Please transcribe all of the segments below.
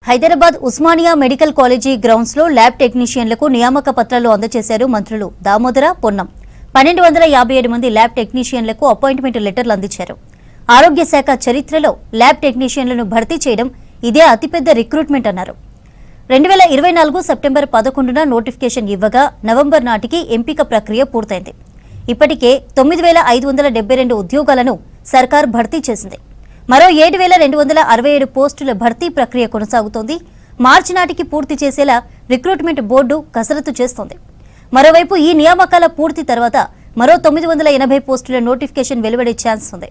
Hyderabad Osmania medical college grounds లో lab టెక్నీషియన్లకు నియామక పత్రాలు అందజేశారు మంత్రులు దామోదర పొన్నం. 1257 మంది ల్యాబ్ టెక్నీషియన్లకు అపాయింట్మెంట్ లెటర్లు అందించారు. ఆరోగ్య శాఖ చరిత్రలో ల్యాబ్ టెక్నీషియన్లను భర్తీ చేయడం ఇదే అతిపెద్ద రిక్రూట్మెంట్ అన్నారు. 2024 సెప్టెంబర్ 11న నోటిఫికేషన్ ఇవ్వగా నవంబర్ నాటికి ఎంపిక ప్రక్రియ పూర్తయింది. ఇప్పటికే 9572 ఉద్యోగాలను సర్కార్ భర్తీ చేసింది. మరో 7267 పోస్టుల భర్తీ ప్రక్రియ కొనసాగుతోంది. మార్చి నాటికి పూర్తి చేసేలా రిక్రూట్మెంట్ బోర్డు కసరత్తు చేస్తోంది. మరోవైపు ఈ నియామకాల పూర్తి తర్వాత మరో 980 పోస్టుల నోటిఫికేషన్ వెలువడే ఛాన్స్ ఉంది.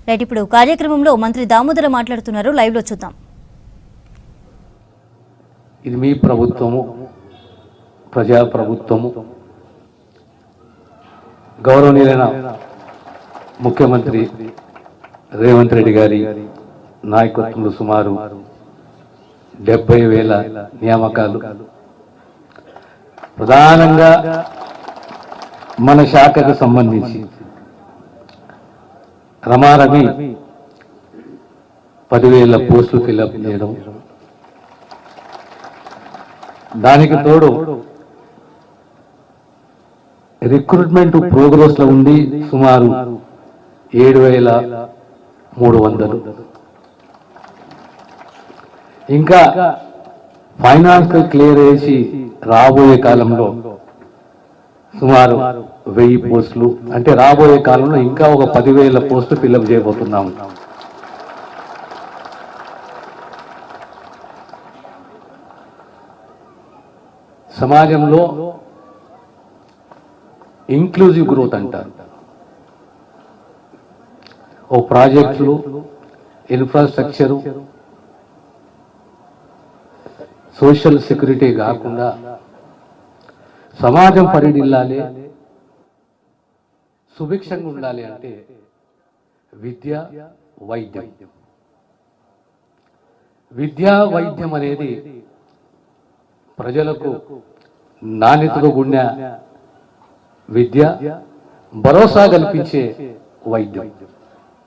రైట్, ఇప్పుడు కార్యక్రమంలో మంత్రి దామోదర మాట్లాడుతున్నారు. లైవ్ లో చూద్దాం. ఇది మీ ప్రభుత్వము, ప్రజా ప్రభుత్వము. గౌరవనీయులైన ముఖ్యమంత్రి రేవంత్ రెడ్డి గారి నాయకత్వంలో సుమారు 70,000 నియామకాలు ప్రధానంగా మన శాఖకు సంబంధించి రమారమి 10,000 పోస్టులు ఫిల్అప్ చేయడం, దానికి తోడు రిక్రూట్మెంట్ ప్రోగ్రెస్ లో ఉంది సుమారు 7,300. ఇంకా ఫైనాన్స్ క్లియర్ చేసి రాబోయే కాలంలో సుమారు 1000 పోస్టులు, అంటే రాబోయే కాలంలో ఇంకా ఒక 10,000 పోస్టులు ఫిల్అప్ చేయబోతున్నాము. సమాజంలో ఇంక్లూజివ్ గ్రోత్ అంటారు. ఓ ప్రాజెక్టులు, ఇన్ఫ్రాస్ట్రక్చరు, సోషల్ సెక్యూరిటీ కాకుండా సమాజం పరిడిల్లాలి, సుభిక్షంగా ఉండాలి అంటే విద్య, వైద్యం. విద్యా వైద్యం అనేది ప్రజలకు నాణ్యతతో కూడిన విద్య, భరోసా కల్పించే వైద్యం.